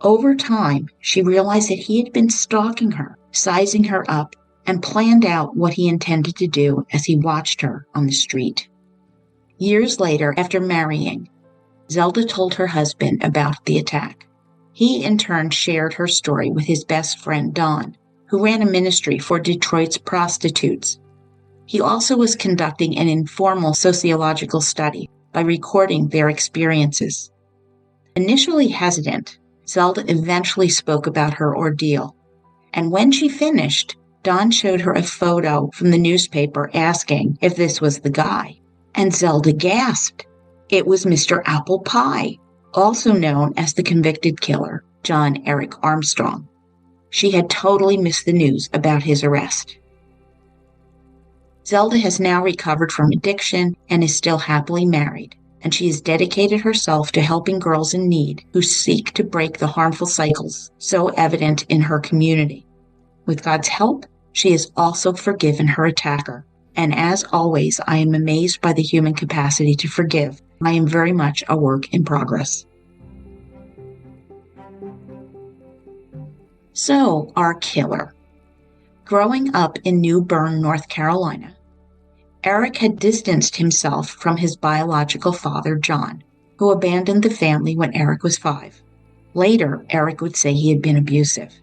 Over time, she realized that he had been stalking her, sizing her up, and planned out what he intended to do as he watched her on the street. Years later, after marrying, Zelda told her husband about the attack. He, in turn, shared her story with his best friend, Don, who ran a ministry for Detroit's prostitutes. He also was conducting an informal sociological study by recording their experiences. Initially hesitant, Zelda eventually spoke about her ordeal, and when she finished, Don showed her a photo from the newspaper asking if this was the guy, and Zelda gasped. It was Mr. Apple Pie, also known as the convicted killer, John Eric Armstrong. She had totally missed the news about his arrest. Zelda has now recovered from addiction and is still happily married, and she has dedicated herself to helping girls in need who seek to break the harmful cycles so evident in her community. With God's help, she has also forgiven her attacker, and as always, I am amazed by the human capacity to forgive. I am very much a work in progress. So, our killer. Growing up in New Bern, North Carolina, Eric had distanced himself from his biological father, John, who abandoned the family when Eric was 5. Later, Eric would say he had been abusive.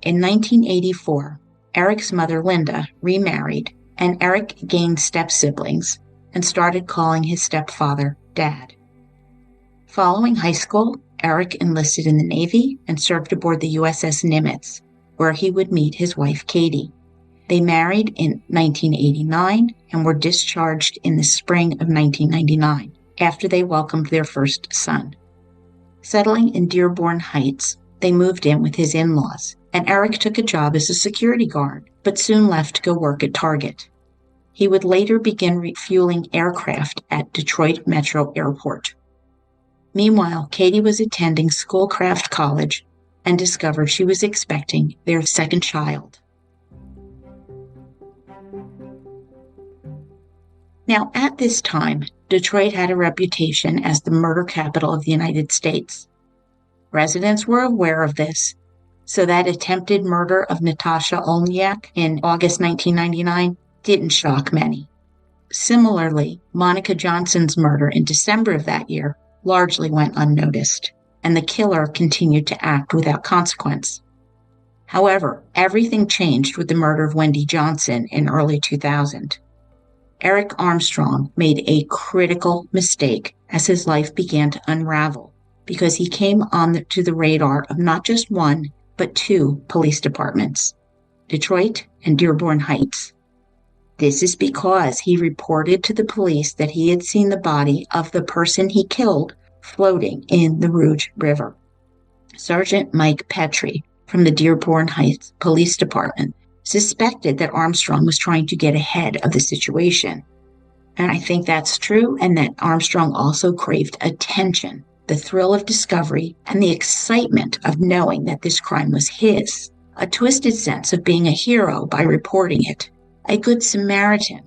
In 1984, Eric's mother, Linda, remarried, and Eric gained step-siblings and started calling his stepfather Dad. Following high school, Eric enlisted in the Navy and served aboard the USS Nimitz, where he would meet his wife, Katie. They married in 1989 and were discharged in the spring of 1999, after they welcomed their first son. Settling in Dearborn Heights, they moved in with his in-laws, and Eric took a job as a security guard, but soon left to go work at Target. He would later begin refueling aircraft at Detroit Metro Airport. Meanwhile, Katie was attending Schoolcraft College and discovered she was expecting their second child. Now, at this time, Detroit had a reputation as the murder capital of the United States. Residents were aware of this, so that attempted murder of Natasha Olniak in August 1999 didn't shock many. Similarly, Monica Johnson's murder in December of that year largely went unnoticed, and the killer continued to act without consequence. However, everything changed with the murder of Wendy Johnson in early 2000. Eric Armstrong made a critical mistake as his life began to unravel because he came to the radar of not just one, but 2 police departments, Detroit and Dearborn Heights. This is because he reported to the police that he had seen the body of the person he killed floating in the Rouge River. Sergeant Mike Petrie from the Dearborn Heights Police Department suspected that Armstrong was trying to get ahead of the situation. And I think that's true, and that Armstrong also craved attention, the thrill of discovery, and the excitement of knowing that this crime was his, a twisted sense of being a hero by reporting it, a good Samaritan.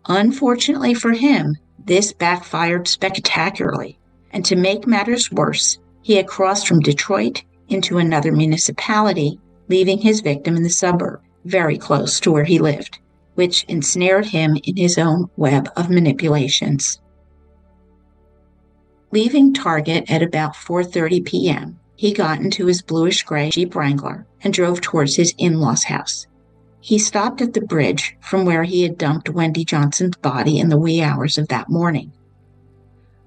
Unfortunately for him, this backfired spectacularly, and to make matters worse, he had crossed from Detroit into another municipality, leaving his victim in the suburb, very close to where he lived, which ensnared him in his own web of manipulations. Leaving Target at about 4:30 p.m., he got into his bluish-gray Jeep Wrangler and drove towards his in-laws' house. He stopped at the bridge from where he had dumped Wendy Johnson's body in the wee hours of that morning.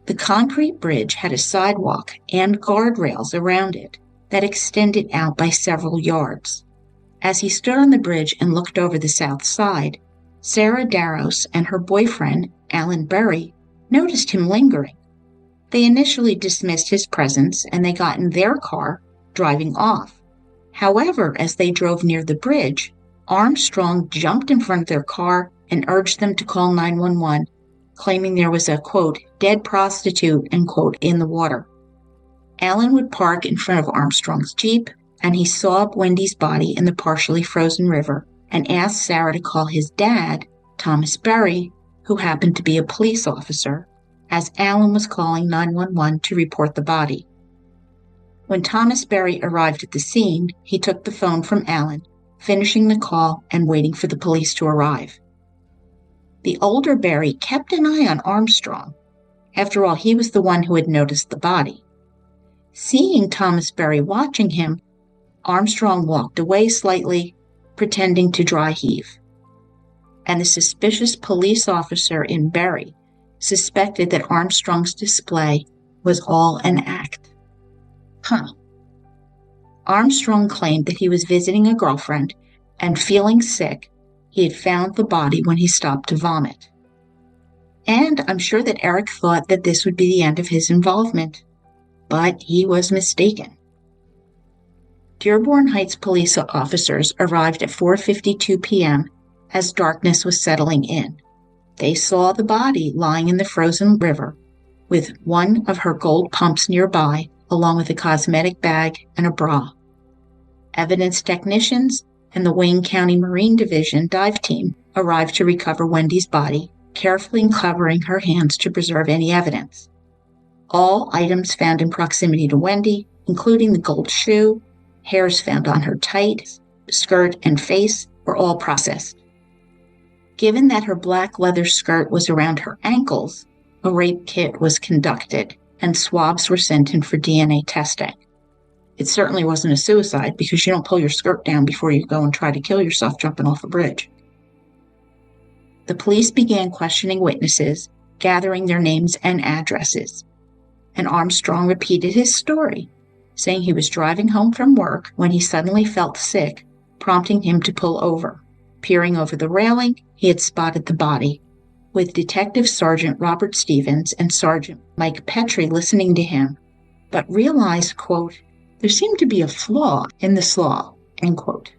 The concrete bridge had a sidewalk and guardrails around it that extended out by several yards. As he stood on the bridge and looked over the south side, Sarah Darrows and her boyfriend, Alan Berry, noticed him lingering. They initially dismissed his presence and they got in their car, driving off. However, as they drove near the bridge, Armstrong jumped in front of their car and urged them to call 911, claiming there was a, quote, dead prostitute, end quote, in the water. Alan would park in front of Armstrong's Jeep, and he saw Wendy's body in the partially frozen river and asked Sarah to call his dad, Thomas Berry, who happened to be a police officer, as Alan was calling 911 to report the body. When Thomas Berry arrived at the scene, he took the phone from Alan, finishing the call and waiting for the police to arrive. The older Berry kept an eye on Armstrong. After all, he was the one who had noticed the body. Seeing Thomas Berry watching him, Armstrong walked away slightly, pretending to dry heave. And the suspicious police officer in Berry suspected that Armstrong's display was all an act. Armstrong claimed that he was visiting a girlfriend and feeling sick, he had found the body when he stopped to vomit. And I'm sure that Eric thought that this would be the end of his involvement, but he was mistaken. Dearborn Heights police officers arrived at 4:52 p.m. as darkness was settling in. They saw the body lying in the frozen river with one of her gold pumps nearby, along with a cosmetic bag and a bra. Evidence technicians and the Wayne County Marine Division dive team arrived to recover Wendy's body, carefully covering her hands to preserve any evidence. All items found in proximity to Wendy, including the gold shoe, hairs found on her tights, skirt, and face, were all processed. Given that her black leather skirt was around her ankles, a rape kit was conducted and swabs were sent in for DNA testing. It certainly wasn't a suicide because you don't pull your skirt down before you go and try to kill yourself jumping off a bridge. The police began questioning witnesses, gathering their names and addresses. And Armstrong repeated his story, saying he was driving home from work when he suddenly felt sick, prompting him to pull over. Peering over the railing, he had spotted the body, with Detective Sergeant Robert Stevens and Sergeant Mike Petrie listening to him, but realized, quote, there seemed to be a flaw in the slaw, end quote.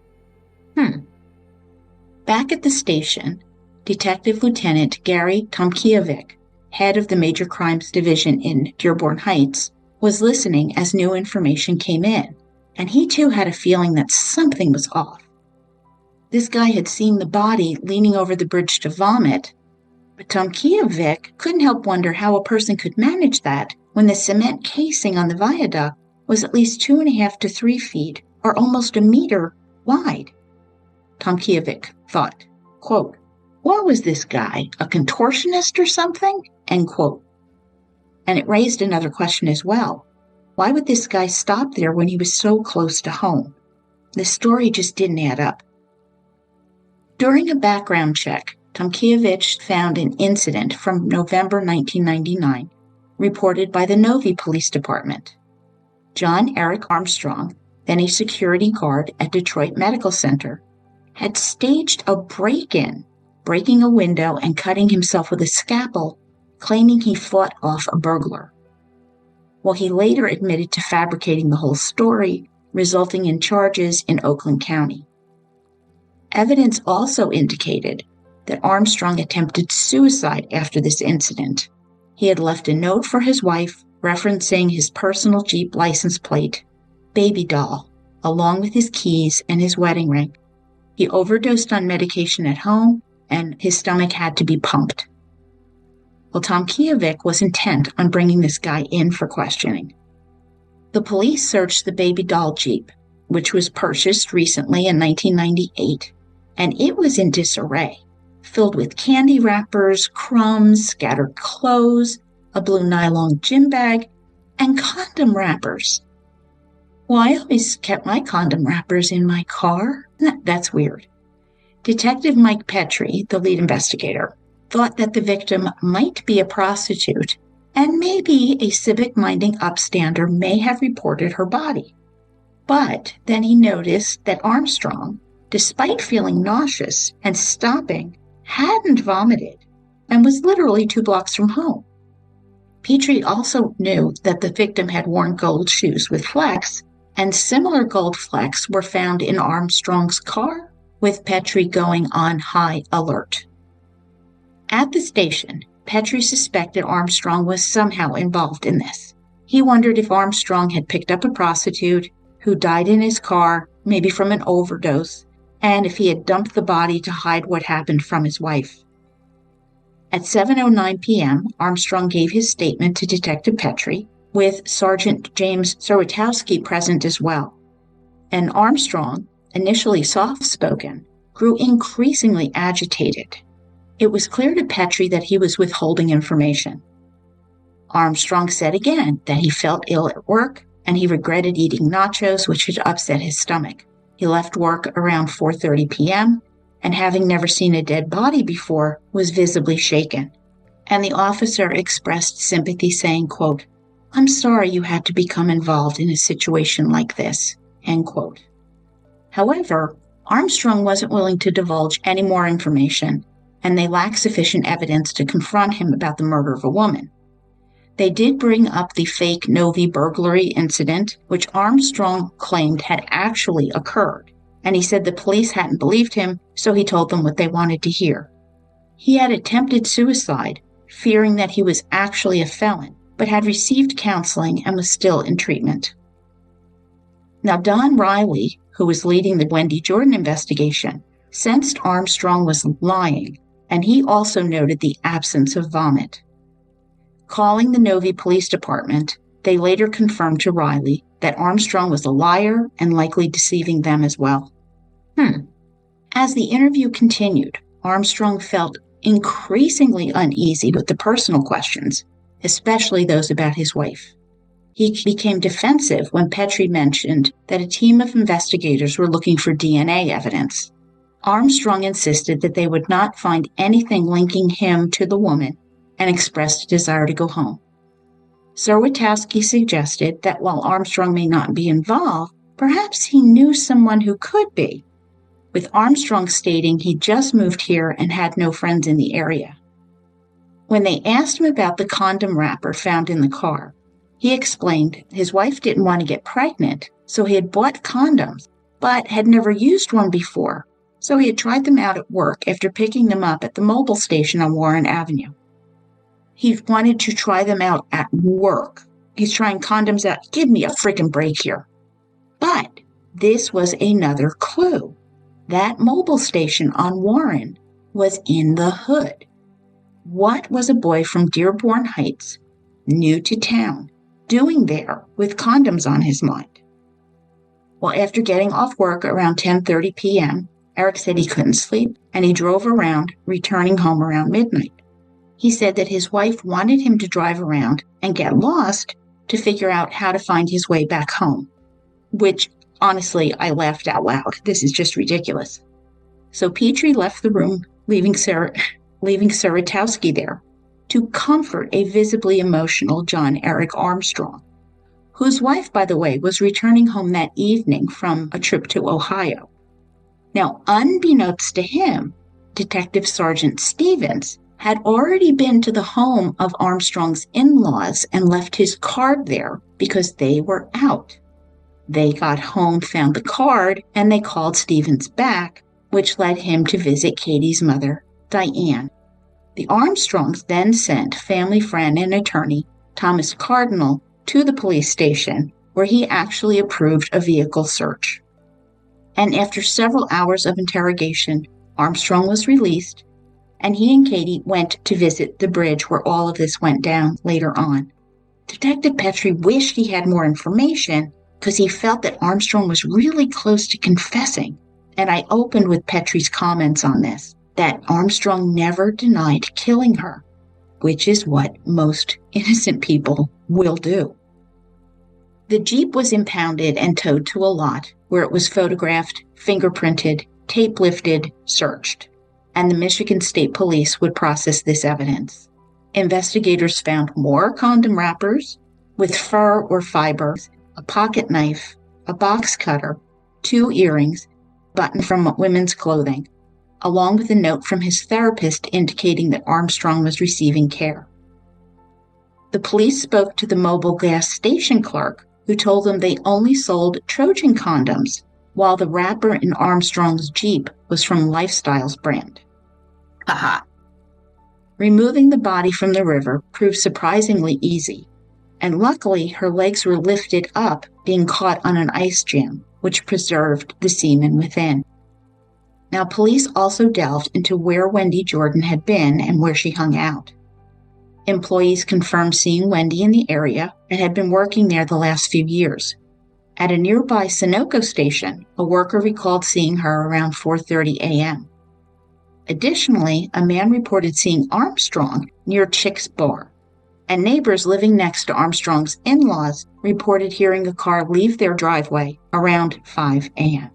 Back at the station, Detective Lieutenant Gary Tomkiewicz, head of the Major Crimes Division in Dearborn Heights, was listening as new information came in, and he too had a feeling that something was off. This guy had seen the body leaning over the bridge to vomit, but Tomkiewicz couldn't help wonder how a person could manage that when the cement casing on the viaduct was at least 2.5 to 3 feet, or almost 1 meter, wide. Tomkiewicz thought, quote, what was this guy, a contortionist or something? End quote. And it raised another question as well. Why would this guy stop there when he was so close to home? The story just didn't add up. During a background check, Tomkiewicz found an incident from November 1999, reported by the Novi Police Department. John Eric Armstrong, then a security guard at Detroit Medical Center, had staged a break-in, breaking a window and cutting himself with a scalpel, claiming he fought off a burglar. While he later admitted to fabricating the whole story, resulting in charges in Oakland County. Evidence also indicated that Armstrong attempted suicide after this incident. He had left a note for his wife referencing his personal Jeep license plate, Baby Doll, along with his keys and his wedding ring. He overdosed on medication at home, and his stomach had to be pumped. Well, Tomkiewicz was intent on bringing this guy in for questioning. The police searched the Baby Doll Jeep, which was purchased recently in 1998, and it was in disarray, filled with candy wrappers, crumbs, scattered clothes, a blue nylon gym bag, and condom wrappers. Well, I always kept my condom wrappers in my car. That's weird. Detective Mike Petrie, the lead investigator, thought that the victim might be a prostitute and maybe a civic-minding upstander may have reported her body. But then he noticed that Armstrong, despite feeling nauseous and stopping, hadn't vomited and was literally 2 blocks from home. Petrie also knew that the victim had worn gold shoes with flecks, and similar gold flecks were found in Armstrong's car, with Petrie going on high alert. At the station, Petrie suspected Armstrong was somehow involved in this. He wondered if Armstrong had picked up a prostitute who died in his car, maybe from an overdose, and if he had dumped the body to hide what happened from his wife. At 7:09 p.m., Armstrong gave his statement to Detective Petrie, with Sergeant James Sorotowski present as well. And Armstrong, initially soft-spoken, grew increasingly agitated. It was clear to Petrie that he was withholding information. Armstrong said again that he felt ill at work and he regretted eating nachos, which had upset his stomach. He left work around 4:30 p.m., and having never seen a dead body before, was visibly shaken. And the officer expressed sympathy, saying, quote, "I'm sorry you had to become involved in a situation like this," end quote. However, Armstrong wasn't willing to divulge any more information, and they lacked sufficient evidence to confront him about the murder of a woman. They did bring up the fake Novi burglary incident, which Armstrong claimed had actually occurred, and he said the police hadn't believed him, so he told them what they wanted to hear. He had attempted suicide, fearing that he was actually a felon, but had received counseling and was still in treatment. Now, Don Riley, who was leading the Wendy Jordan investigation, sensed Armstrong was lying, and he also noted the absence of vomit. Calling the Novi Police Department, they later confirmed to Riley that Armstrong was a liar and likely deceiving them as well. As the interview continued, Armstrong felt increasingly uneasy with the personal questions, especially those about his wife. He became defensive when Petrie mentioned that a team of investigators were looking for DNA evidence. Armstrong insisted that they would not find anything linking him to the woman and expressed a desire to go home. Sorotowski suggested that while Armstrong may not be involved, perhaps he knew someone who could be, with Armstrong stating he just moved here and had no friends in the area. When they asked him about the condom wrapper found in the car, he explained his wife didn't want to get pregnant, so he had bought condoms, but had never used one before, so he had tried them out at work after picking them up at the mobile station on Warren Avenue. He wanted to try them out at work. He's trying condoms out. Give me a freaking break here. But this was another clue. That mobile station on Warren was in the hood. What was a boy from Dearborn Heights, new to town, doing there with condoms on his mind? Well, after getting off work around 10:30 p.m., Eric said he couldn't sleep, and he drove around, returning home around midnight. He said that his wife wanted him to drive around and get lost to figure out how to find his way back home, which, honestly, I laughed out loud. This is just ridiculous. So Petrie left the room, leaving Sorotowski there to comfort a visibly emotional John Eric Armstrong, whose wife, by the way, was returning home that evening from a trip to Ohio. Now, unbeknownst to him, Detective Sergeant Stevens had already been to the home of Armstrong's in-laws and left his card there because they were out. They got home, found the card, and they called Stevens back, which led him to visit Katie's mother, Diane. The Armstrongs then sent family friend and attorney Thomas Cardinal to the police station, where he actually approved a vehicle search. And after several hours of interrogation, Armstrong was released, and he and Katie went to visit the bridge where all of this went down later on. Detective Petrie wished he had more information because he felt that Armstrong was really close to confessing. And I opened with Petrie's comments on this, that Armstrong never denied killing her, which is what most innocent people will do. The Jeep was impounded and towed to a lot where it was photographed, fingerprinted, tape lifted, searched, and the Michigan State Police would process this evidence. Investigators found more condom wrappers with fur or fibers, a pocket knife, a box cutter, 2 earrings, a button from women's clothing, along with a note from his therapist indicating that Armstrong was receiving care. The police spoke to the mobile gas station clerk, who told them they only sold Trojan condoms, while the wrapper in Armstrong's Jeep was from Lifestyle's brand. Haha. Removing the body from the river proved surprisingly easy, and luckily her legs were lifted up, being caught on an ice jam, which preserved the semen within. Now, police also delved into where Wendy Jordan had been and where she hung out. Employees confirmed seeing Wendy in the area and had been working there the last few years. At a nearby Sunoco station, a worker recalled seeing her around 4:30 a.m. Additionally, a man reported seeing Armstrong near Chick's Bar, and neighbors living next to Armstrong's in-laws reported hearing a car leave their driveway around 5 a.m.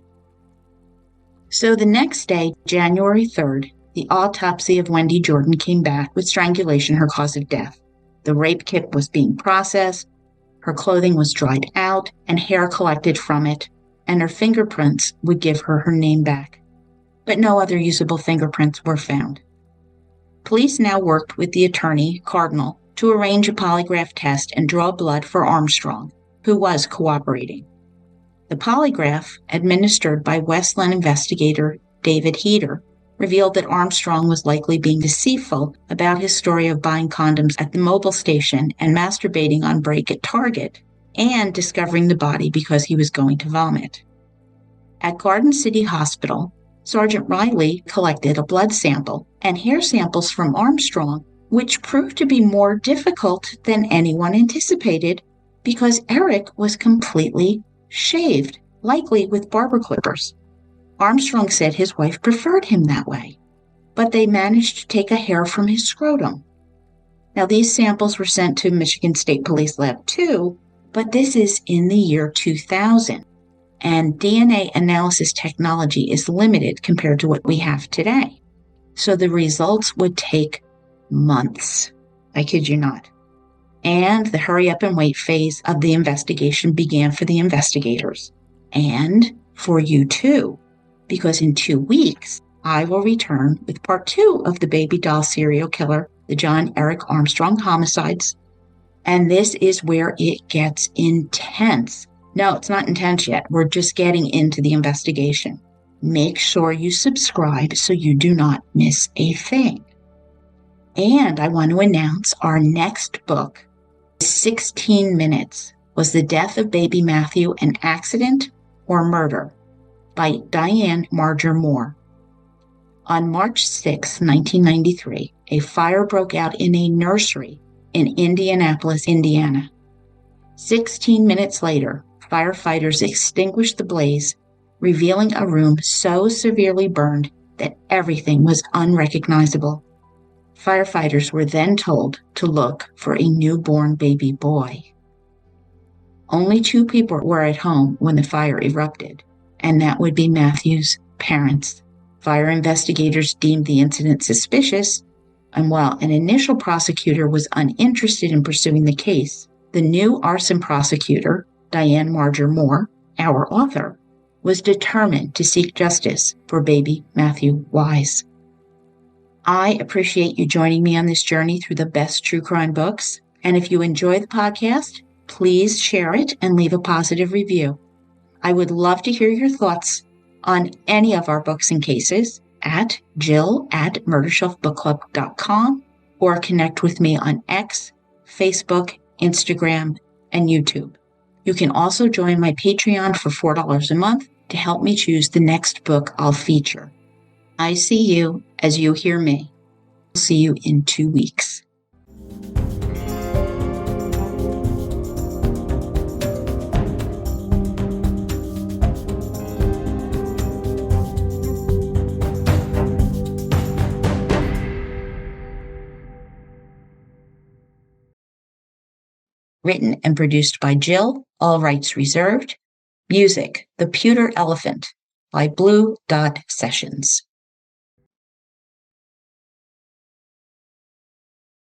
So the next day, January 3rd, the autopsy of Wendy Jordan came back with strangulation her cause of death. The rape kit was being processed, her clothing was dried out and hair collected from it, and her fingerprints would give her her name back. But no other usable fingerprints were found. Police now worked with the attorney, Cardinal, to arrange a polygraph test and draw blood for Armstrong, who was cooperating. The polygraph, administered by Westland investigator David Heater, revealed that Armstrong was likely being deceitful about his story of buying condoms at the mobile station and masturbating on break at Target, and discovering the body because he was going to vomit. At Garden City Hospital, Sergeant Riley collected a blood sample and hair samples from Armstrong, which proved to be more difficult than anyone anticipated because Eric was completely shaved, likely with barber clippers. Armstrong said his wife preferred him that way, but they managed to take a hair from his scrotum. Now, these samples were sent to Michigan State Police Lab 2, but this is in the year 2000, and DNA analysis technology is limited compared to what we have today. So the results would take months. I kid you not. And the hurry up and wait phase of the investigation began for the investigators. And for you too, because in 2 weeks, I will return with part 2 of the baby doll serial killer, the John Eric Armstrong homicides. And this is where it gets intense. No, it's not intense yet. We're just getting into the investigation. Make sure you subscribe so you do not miss a thing. And I want to announce our next book, 16 Minutes. Was the Death of Baby Matthew an Accident or Murder? By Diane Marger Moore. On March 6, 1993, a fire broke out in a nursery in Indianapolis, Indiana. 16 minutes later, firefighters extinguished the blaze, revealing a room so severely burned that everything was unrecognizable. Firefighters were then told to look for a newborn baby boy. Only 2 people were at home when the fire erupted, and that would be Matthew's parents. Fire investigators deemed the incident suspicious, and while an initial prosecutor was uninterested in pursuing the case, the new arson prosecutor, Diane Marger Moore, our author, was determined to seek justice for baby Matthew Wise. I appreciate you joining me on this journey through the best true crime books, and if you enjoy the podcast, please share it and leave a positive review. I would love to hear your thoughts on any of our books and cases at jill@murdershelfbookclub.com or connect with me on X, Facebook, Instagram, and YouTube. You can also join my Patreon for $4 a month to help me choose the next book I'll feature. I see you as you hear me. I'll see you in 2 weeks. Written and produced by Jill, all rights reserved. Music, The Pewter Elephant by Blue Dot Sessions.